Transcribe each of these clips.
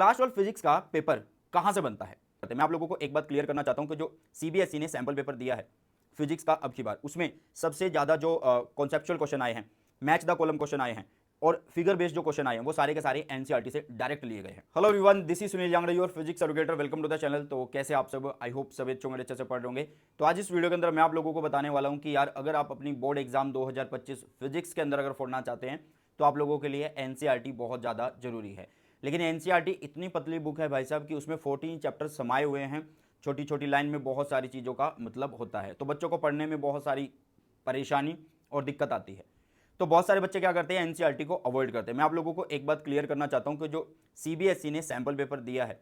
Class 12 physics का paper कहां से बनता है? मैं आप लोगों को एक बात क्लियर करना चाहता हूं कि जो सीबीएसई ने सैंपल पेपर दिया है फिजिक्स का अब की बार, उसमें सबसे ज्यादा जो कॉन्सेप्चुअल क्वेश्चन आए हैं, मैच द कॉलम क्वेश्चन आए हैं और फिगर बेस्ड जो क्वेश्चन आए हैं वो सारे के सारे एनसीईआरटी से डायरेक्ट लिए गए हैं। Hello everyone, this is Sunil Jangra, your physics educator. Welcome to the channel. तो कैसे आप सब? आई होप सब अच्छे से पढ़ होंगे। तो आज इस वीडियो के अंदर मैं आप लोगों को बताने वाला हूं कि यार अगर आप अपनी बोर्ड एग्जाम 2025 फिजिक्स के अंदर अगर फोड़ना चाहते हैं तो आप लोगों के लिए एनसीईआरटी बहुत ज़्यादा जरूरी है। लेकिन एनसीईआरटी इतनी पतली बुक है भाई साहब कि उसमें 14 चैप्टर समाये हुए हैं। छोटी छोटी लाइन में बहुत सारी चीज़ों का मतलब होता है, तो बच्चों को पढ़ने में बहुत सारी परेशानी और दिक्कत आती है। तो बहुत सारे बच्चे क्या करते हैं, एनसीईआरटी को अवॉइड करते हैं। मैं आप लोगों को एक बात क्लियर करना चाहता हूं कि जो सीबीएसई ने सैंपल पेपर दिया है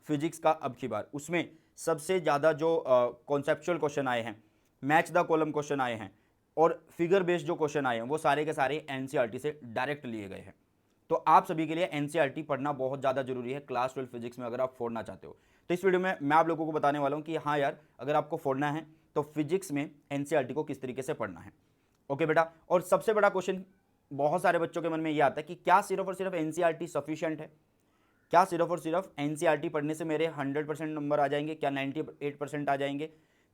फिजिक्स का अब की बार, उसमें सबसे ज़्यादा जो कॉन्सेप्चुअल क्वेश्चन आए हैं, मैच द कॉलम क्वेश्चन आए हैं और फिगर बेस्ड जो क्वेश्चन आए हैं वो सारे के सारे एनसीईआरटी से डायरेक्ट लिए गए हैं। तो आप सभी के लिए एनसीईआरटी पढ़ना बहुत ज़्यादा जरूरी है क्लास 12 फिजिक्स में अगर आप फोड़ना चाहते हो। तो इस वीडियो में मैं आप लोगों को बताने वाला हूं कि हाँ यार, अगर आपको फोड़ना है तो फिजिक्स में एनसीईआरटी को किस तरीके से पढ़ना है। ओके बेटा। और सबसे बड़ा क्वेश्चन बहुत सारे बच्चों के मन में यह आता है कि क्या सिर्फ और सिर्फ एनसीईआरटी सफिशिएंट है? क्या सिर्फ और सिर्फ एनसीईआरटी पढ़ने से मेरे 100% नंबर आ जाएंगे? क्या 98% आ जाएंगे?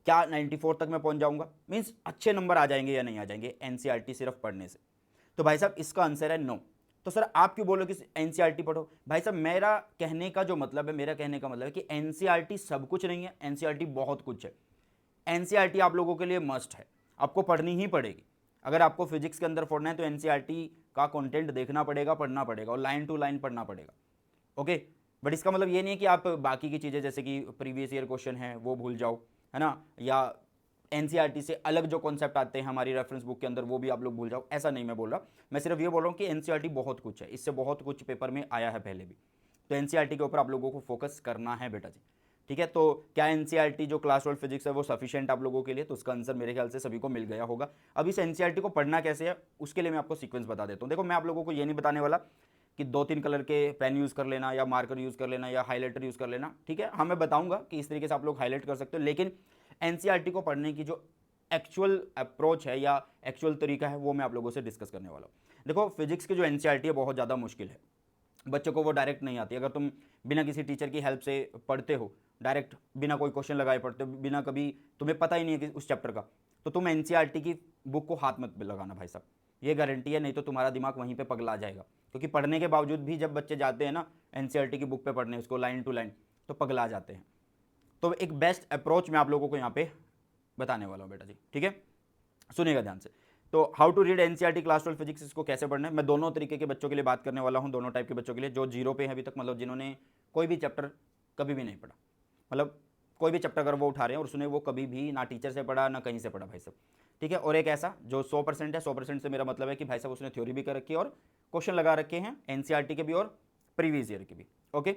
क्या 94 तक मैं पहुंच जाऊंगा? मीन्स अच्छे नंबर आ जाएंगे या नहीं आ जाएंगे एनसीईआरटी सिर्फ पढ़ने से? तो भाई साहब इसका आंसर है नो। तो सर आप क्यों बोलो कि एनसीईआरटी पढ़ो? भाई साहब मेरा कहने का जो मतलब है, मेरा कहने का मतलब है कि एनसीईआरटी सब कुछ नहीं है, एनसीईआरटी बहुत कुछ है। एनसीईआरटी आप लोगों के लिए मस्ट है, आपको पढ़नी ही पड़ेगी। अगर आपको फिजिक्स के अंदर पढ़ना है तो एनसीईआरटी का कंटेंट देखना पड़ेगा, पढ़ना पड़ेगा और लाइन टू लाइन पढ़ना पड़ेगा। ओके। बट इसका मतलब ये नहीं है कि आप बाकी की चीज़ें जैसे कि प्रीवियस ईयर क्वेश्चन है वो भूल जाओ, है ना, या एनसीईआरटी से अलग जो कॉन्सेप्ट आते हैं हमारी रेफरेंस बुक के अंदर वो भी आप लोग भूल जाओ। ऐसा नहीं मैं बोल रहा, मैं सिर्फ ये बोल रहा हूँ कि एनसीईआरटी बहुत कुछ है, इससे बहुत कुछ पेपर में आया है पहले भी। तो एनसीईआरटी के ऊपर आप लोगों को फोकस करना है बेटा जी। ठीक है। तो क्या एनसीईआरटी जो क्लास 12 फिजिक्स है वो सफिशिएंट आप लोगों के लिए? तो उसका आंसर मेरे ख्याल से सभी को मिल गया होगा। अब इस एनसीईआरटी को पढ़ना कैसे है उसके लिए मैं आपको सीक्वेंस बता देता हूँ। देखो, मैं आप लोगों को ये नहीं बताने वाला कि 2-3 कलर के पेन यूज़ कर लेना या मार्कर यूज़ कर लेना या हाईलाइटर यूज़ कर लेना। ठीक है, हाँ मैं बताऊंगा कि इस तरीके से आप लोग हाईलाइट कर सकते हो, लेकिन एनसीईआरटी को पढ़ने की जो एक्चुअल अप्रोच है या एक्चुअल तरीका है वो मैं आप लोगों से डिस्कस करने वाला हूँ। देखो, फिजिक्स की जो एनसीईआरटी है बहुत ज़्यादा मुश्किल है, बच्चों को वो डायरेक्ट नहीं आती। अगर तुम बिना किसी टीचर की हेल्प से पढ़ते हो, डायरेक्ट बिना कोई क्वेश्चन लगाए पढ़ते हो, बिना कभी तुम्हें पता ही नहीं है कि उस चैप्टर का, तो तुम एनसीईआरटी की बुक को हाथ मत लगाना भाई साहब, ये गारंटी है। नहीं तो तुम्हारा दिमाग वहीं पे पगला जाएगा। क्योंकि पढ़ने के बावजूद भी जब बच्चे जाते हैं ना एनसीईआरटी की बुक पे पढ़ने, उसको लाइन टू लाइन, तो पगला जाते हैं। तो एक बेस्ट अप्रोच मैं आप लोगों को यहाँ पे बताने वाला हूँ बेटा जी। ठीक है, सुनिएगा ध्यान से। तो how to read NCERT class 12 physics, इसको कैसे पढ़ना है, मैं दोनों तरीके के बच्चों के लिए बात करने वाला हूं, दोनों टाइप के बच्चों के लिए। जो जीरो पे हैं अभी तक, मतलब जिन्होंने कोई भी चैप्टर कभी भी नहीं पढ़ा, मतलब कोई भी चैप्टर अगर वो उठा रहे हैं और उसने वो कभी भी ना टीचर से पढ़ा ना कहीं से पढ़ा भाई साहब। ठीक है। और एक ऐसा जो 100% है, 100% से मेरा मतलब है कि भाई साहब उसने थ्योरी भी कर रखी है और क्वेश्चन लगा रखे हैं एनसीईआरटी के भी और प्रीवियस ईयर के भी। ओके,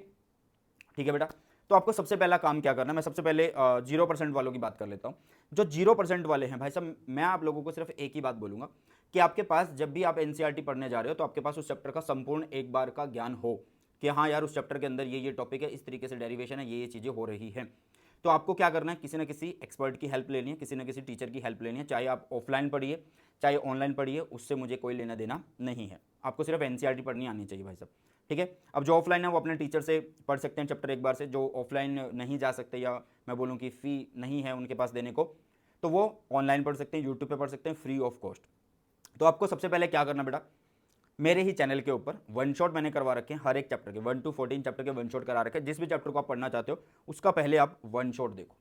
ठीक है बेटा। तो आपको सबसे पहला काम क्या करना है, मैं सबसे पहले 0% वालों की बात कर लेता हूँ। जो 0% वाले हैं भाई साहब, मैं आप लोगों को सिर्फ एक ही बात बोलूंगा कि आपके पास जब भी आप एनसीईआरटी पढ़ने जा रहे हो तो आपके पास उस चैप्टर का संपूर्ण एक बार का ज्ञान हो कि हाँ यार उस चैप्टर के अंदर ये टॉपिक है, इस तरीके से डेरिवेशन है, ये चीज़ें हो रही हैं। तो आपको क्या करना है, किसी ना किसी एक्सपर्ट की हेल्प लेनी है, किसी ना किसी टीचर की हेल्प लेनी है, चाहे आप ऑफलाइन पढ़िए चाहे ऑनलाइन पढ़िए, उससे मुझे कोई लेना देना नहीं है। आपको सिर्फ एनसीईआरटी पढ़नी आनी चाहिए भाई साहब। ठीक है। अब जो ऑफलाइन है वो अपने टीचर से पढ़ सकते हैं चैप्टर एक बार से, जो ऑफलाइन नहीं जा सकते या मैं बोलूँ कि फ़ी नहीं है उनके पास देने को, तो वो ऑनलाइन पढ़ सकते हैं, यूट्यूब पे पढ़ सकते हैं फ्री ऑफ कॉस्ट। तो आपको सबसे पहले क्या करना बेटा, मेरे ही चैनल के ऊपर वन शॉट मैंने करवा रखे हैं, हर एक चैप्टर के 1 to 14 चैप्टर के वन शॉट करा रखे हैं। जिस भी चैप्टर को आप पढ़ना चाहते हो उसका पहले आप वन शॉट देखो।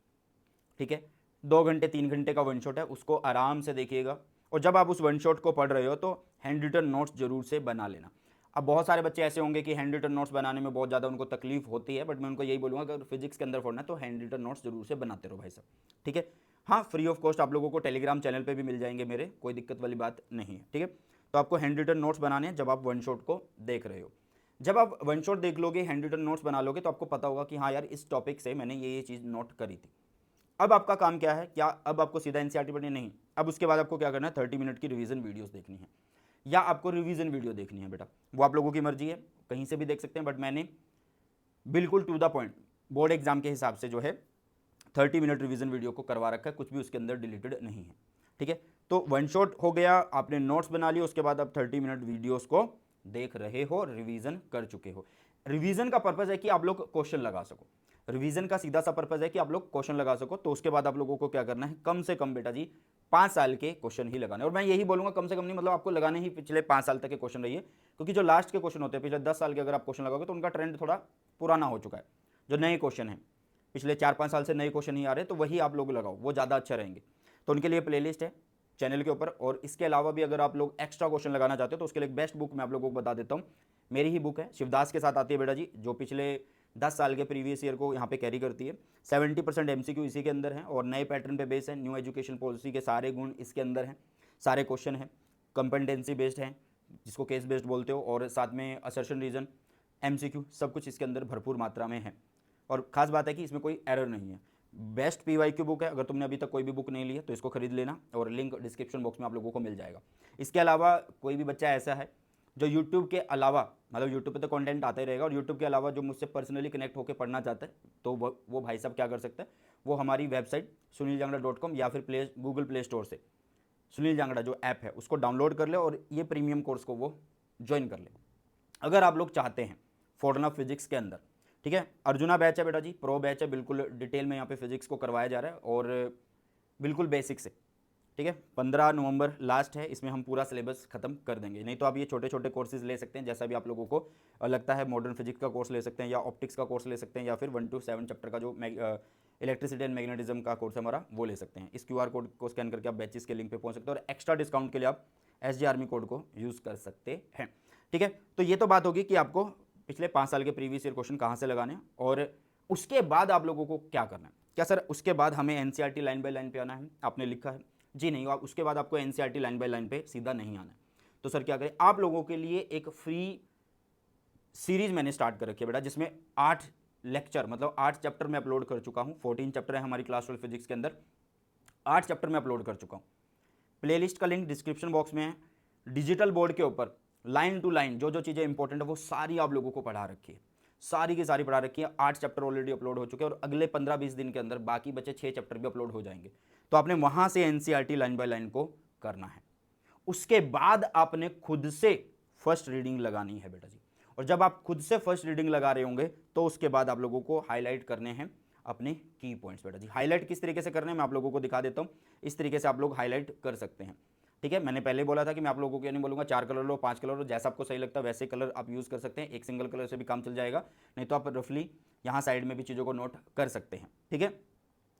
ठीक है, 2 घंटे 3 घंटे का वन शॉट है, उसको आराम से देखिएगा। और जब आप उस वन शॉट को पढ़ रहे हो तो हैंड रिटन नोट्स जरूर से बना लेना। अब बहुत सारे बच्चे ऐसे होंगे कि हैंड रिटन नोट्स बनाने में बहुत ज़्यादा उनको तकलीफ होती है, बट मैं उनको यही बोलूँगा अगर फिजिक्स के अंदर पढ़ना है तो हैंड रिटन नोट्स जरूर से बनाते रहो भाई साहब। ठीक है। हाँ, फ्री ऑफ कॉस्ट आप लोगों को टेलीग्राम चैनल पे भी मिल जाएंगे मेरे, कोई दिक्कत वाली बात नहीं है। ठीक है। तो आपको हैंड रिटन नोट्स बनाने हैं जब आप वन शॉट को देख रहे हो। जब आप वन शॉट देख लोगे, हैंड रिटन नोट्स बना लोगे, तो आपको पता होगा कि हाँ यार इस टॉपिक से मैंने ये चीज़ नोट करी थी। अब आपका काम क्या है, क्या अब आपको सीधा एनसीईआरटी पढ़नी नहीं, अब उसके बाद आपको क्या करना है, 30 मिनट की रिवीजन वीडियोस देखनी है या आपको रिवीजन वीडियो देखनी है बेटा, वो आप लोगों की मर्जी है, कहीं से भी देख सकते हैं। बट मैंने बिल्कुल to the point board exam के हिसाब से जो है 30 मिनट रिवीजन वीडियो को करवा रखा है, कुछ भी उसके अंदर डिलीटेड नहीं है। ठीक है। तो वन शॉट हो गया, आपने नोट्स बना लिए, उसके बाद आप 30 मिनट वीडियोस को देख रहे हो, रिवीजन कर चुके हो। रिवीजन का पर्पज है कि आप लोग क्वेश्चन लगा सको, रिवीजन का सीधा सा पर्पज है कि आप लोग क्वेश्चन लगा सको। तो उसके बाद आप लोगों को क्या करना है, कम से कम बेटा जी 5 साल के क्वेश्चन ही लगाने। और मैं यही बोलूंगा कम से कम नहीं, मतलब आपको लगाने ही पिछले 5 साल तक के क्वेश्चन रहिए, क्योंकि जो लास्ट के क्वेश्चन होते हैं पिछले 10 साल के अगर आप क्वेश्चन लगाओगे तो उनका ट्रेंड थोड़ा पुराना हो चुका है। जो नए क्वेश्चन है पिछले 4-5 साल से नए क्वेश्चन ही आ रहे हैं, तो वही आप लोग लगाओ, वो ज़्यादा अच्छा रहेंगे। तो उनके लिए प्लेलिस्ट है चैनल के ऊपर। और इसके अलावा भी अगर आप लोग एक्स्ट्रा क्वेश्चन लगाना चाहते हो तो उसके लिए एक बेस्ट बुक मैं आप लोगों को बता देता हूँ। मेरी ही बुक है, शिवदास के साथ आती है बेटा जी, जो पिछले 10 साल के प्रीवियस ईयर को यहाँ पे कैरी करती है। 70% MCQ इसी के अंदर है और नए पैटर्न पे बेस है। न्यू एजुकेशन पॉलिसी के सारे गुण इसके अंदर हैं, सारे क्वेश्चन हैं। कंपेटेंसी बेस्ड है, जिसको केस बेस्ड बोलते हो, और साथ में असर्शन रीजन, MCQ, सब कुछ इसके अंदर भरपूर मात्रा में है। और खास बात है कि इसमें कोई एरर नहीं है। बेस्ट PYQ बुक है। अगर तुमने अभी तक कोई भी बुक नहीं ली है तो इसको खरीद लेना, और लिंक डिस्क्रिप्शन बॉक्स में आप लोगों को मिल जाएगा। इसके अलावा कोई भी बच्चा ऐसा है जो YouTube के अलावा, मतलब YouTube पे तो कंटेंट आता ही रहेगा, और YouTube के अलावा जो मुझसे पर्सनली कनेक्ट होकर पढ़ना चाहता है, तो वो भाई साहब क्या कर सकता है, वो हमारी वेबसाइट suniljangra.com या फिर गूगल प्ले स्टोर से सुनील जांगड़ा जो ऐप है उसको डाउनलोड कर ले और ये प्रीमियम कोर्स को वो ज्वाइन कर ले। अगर आप लोग चाहते हैं फॉर्डन ऑफ फिजिक्स के अंदर, ठीक है, अर्जुना बैच है बेटा जी, प्रो बैच है, बिल्कुल डिटेल में यहाँ पे फिजिक्स को करवाया जा रहा है और बिल्कुल बेसिक से, ठीक है। 15 नवंबर लास्ट है, इसमें हम पूरा सिलेबस खत्म कर देंगे। नहीं तो आप ये छोटे छोटे कोर्सेज ले सकते हैं, जैसा भी आप लोगों को लगता है। मॉडर्न फिजिक्स का कोर्स ले सकते हैं, या ऑप्टिक्स का कोर्स ले सकते हैं, या फिर 1 to 7 चैप्टर का जो इलेक्ट्रिसिटी एंड मैग्नेटिज्म का कोर्स है हमारा, वो ले सकते हैं। इस QR कोड को स्कैन करके आप बैचेस के लिंक पे पहुंच सकते हैं, और एक्स्ट्रा डिस्काउंट के लिए आप SJ आर्मी कोड को यूज़ कर सकते हैं, ठीक है। तो ये तो बात होगी कि आपको पिछले 5 साल के प्रीवियस ईयर क्वेश्चन कहाँ से लगाने हैं, और उसके बाद आप लोगों को क्या करना है। क्या सर उसके बाद हमें NCERT लाइन बाय लाइन पे आना है, आपने लिखा है जी नहीं, आप उसके बाद आपको NCERT लाइन बाय लाइन पे सीधा नहीं आना है। तो सर क्या करें, आप लोगों के लिए एक फ्री सीरीज मैंने स्टार्ट कर रखी है बेटा, जिसमें 8 लेक्चर, मतलब 8 चैप्टर में अपलोड कर चुका हूँ। 14 चैप्टर है हमारी क्लास 12 फिजिक्स के अंदर, 8 चैप्टर में अपलोड कर चुका हूँ। प्लेलिस्ट का लिंक डिस्क्रिप्शन बॉक्स में है। डिजिटल बोर्ड के ऊपर लाइन टू लाइन जो जो चीज़ें इंपॉर्टेंट है वो सारी आप लोगों को पढ़ा रखी है, सारी की सारी पढ़ा रखी है। 8 चैप्टर ऑलरेडी अपलोड हो चुके हैं, और अगले 15-20 दिन के अंदर बाकी बचे 6 चैप्टर भी अपलोड हो जाएंगे। तो आपने वहाँ से NCERT लाइन बाय लाइन को करना है। उसके बाद आपने खुद से फर्स्ट रीडिंग लगानी है बेटा जी। और जब आप खुद से फर्स्ट रीडिंग लगा रहे होंगे तो उसके बाद आप लोगों को हाईलाइट करने हैं अपने की पॉइंट्स बेटा जी। हाईलाइट किस तरीके से करने हैं मैं आप लोगों को दिखा देता हूँ। इस तरीके से आप लोग हाईलाइट कर सकते हैं, ठीक है। मैंने पहले बोला था कि मैं आप लोगों को ये नहीं बोलूंगा 4 कलर लो, 5 कलर लो, जैसा आपको सही लगता है वैसे कलर आप यूज़ कर सकते हैं। एक सिंगल कलर से भी काम चल जाएगा, नहीं तो आप रफली यहाँ साइड में भी चीज़ों को नोट कर सकते हैं, ठीक है।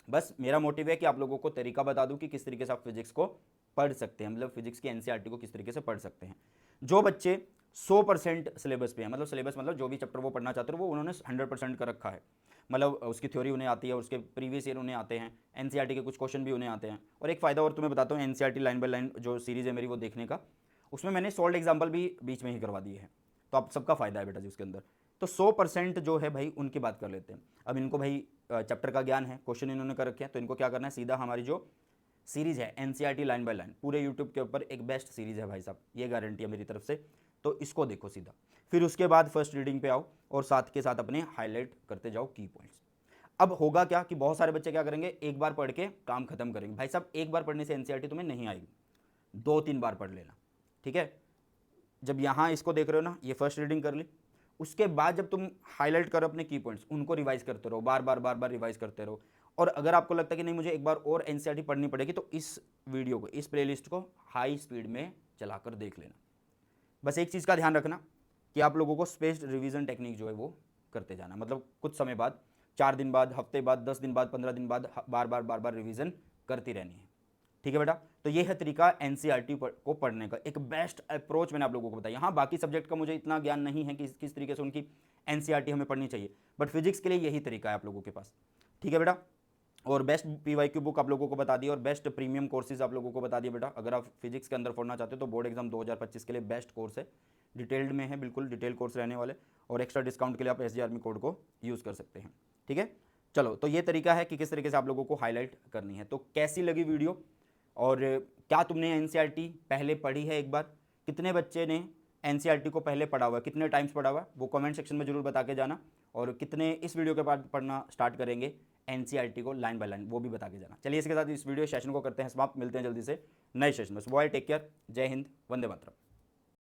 बस मेरा मोटिव है कि आप लोगों को तरीका बता दूं कि किस तरीके से आप फिजिक्स को पढ़ सकते हैं, मतलब फिजिक्स की NCERT को किस तरीके से पढ़ सकते हैं। जो बच्चे 100% सिलेबस पे हैं, मतलब सिलेबस मतलब जो भी चैप्टर वो पढ़ना चाहते हो वो उन्होंने 100% कर रखा है, मतलब उसकी थ्योरी उन्हें आती है, उसके प्रीवियस ईयर उन्हें आते हैं, NCERT के कुछ क्वेश्चन भी उन्हें आते हैं। और एक फ़ायदा और तुम्हें बताता हूँ, NCERT लाइन बाय लाइन जो सीरीज़ है मेरी वो देखने का, उसमें मैंने सॉल्व एग्जाम्पल भी बीच में ही करवा दिए हैं, तो आप सबका फ़ायदा है बेटा जी उसके अंदर। तो 100% जो है भाई उनकी बात कर लेते हैं। अब इनको भाई चैप्टर का ज्ञान है, क्वेश्चन इन्होंने कर रखे हैं, तो इनको क्या करना है, सीधा हमारी जो सीरीज़ है NCERT लाइन बाय लाइन पूरे यूट्यूब के ऊपर एक बेस्ट सीरीज़ है भाई साहब, ये गारंटी है मेरी तरफ से। तो इसको देखो सीधा, फिर उसके बाद फर्स्ट रीडिंग पे आओ और साथ के साथ अपने हाईलाइट करते जाओ की पॉइंट्स। अब होगा क्या कि बहुत सारे बच्चे क्या करेंगे, एक बार पढ़ के काम खत्म करेंगे। भाई साहब एक बार पढ़ने से NCERT तुम्हें नहीं आएगी, 2-3 बार पढ़ लेना, ठीक है। जब यहाँ इसको देख रहे हो ना, ये फर्स्ट रीडिंग कर ली, उसके बाद जब तुम हाईलाइट करो अपने की पॉइंट्स, उनको रिवाइज करते रहो, बार बार रिवाइज करते रहो। और अगर आपको लगता है कि नहीं मुझे एक बार और NCERT पढ़नी पड़ेगी, तो इस वीडियो को, इस प्लेलिस्ट को हाई स्पीड में चलाकर देख लेना। बस एक चीज़ का ध्यान रखना कि आप लोगों को स्पेस्ड रिवीजन टेक्निक जो है वो करते जाना, मतलब कुछ समय बाद, 4 दिन बाद, हफ्ते बाद, 10 दिन बाद, 15 दिन बाद बार बार रिवीजन करती रहनी है, ठीक है बेटा। तो ये है तरीका NCERT को पढ़ने का, एक बेस्ट अप्रोच मैंने आप लोगों को बताया। हाँ बाकी सब्जेक्ट का मुझे इतना ज्ञान नहीं है कि किस तरीके से उनकी NCERT हमें पढ़नी चाहिए, बट फिजिक्स के लिए यही तरीका है आप लोगों के पास, ठीक है बेटा। और बेस्ट PYQ बुक आप लोगों को बता दी, और बेस्ट प्रीमियम कोर्सेज आप लोगों को बता दिया बेटा। अगर आप फिजिक्स के अंदर पढ़ना चाहते हो तो बोर्ड एग्जाम 2025 के लिए बेस्ट कोर्स है, डिटेल्ड में है, बिल्कुल डिटेल कोर्स रहने वाले, और एक्स्ट्रा डिस्काउंट के लिए आप SJ आर्मी कोड को यूज़ कर सकते हैं, ठीक है। चलो तो ये तरीका है कि किस तरीके से आप लोगों को हाईलाइट करनी है। तो कैसी लगी वीडियो, और क्या तुमने NCERT पहले पढ़ी है, एक बार कितने बच्चे ने NCERT को पहले पढ़ा हुआ है, कितने टाइम्स पढ़ा हुआ है, वो कमेंट सेक्शन में जरूर बता के जाना। और कितने इस वीडियो के बाद पढ़ना स्टार्ट करेंगे NCERT को लाइन बाय लाइन, वो भी बता के जाना। चलिए इसके साथ इस वीडियो सेशन को करते हैं समाप्त, मिलते हैं जल्दी से नए सेशन में। बॉय टेक केयर, जय हिंद, वंदे मातरम।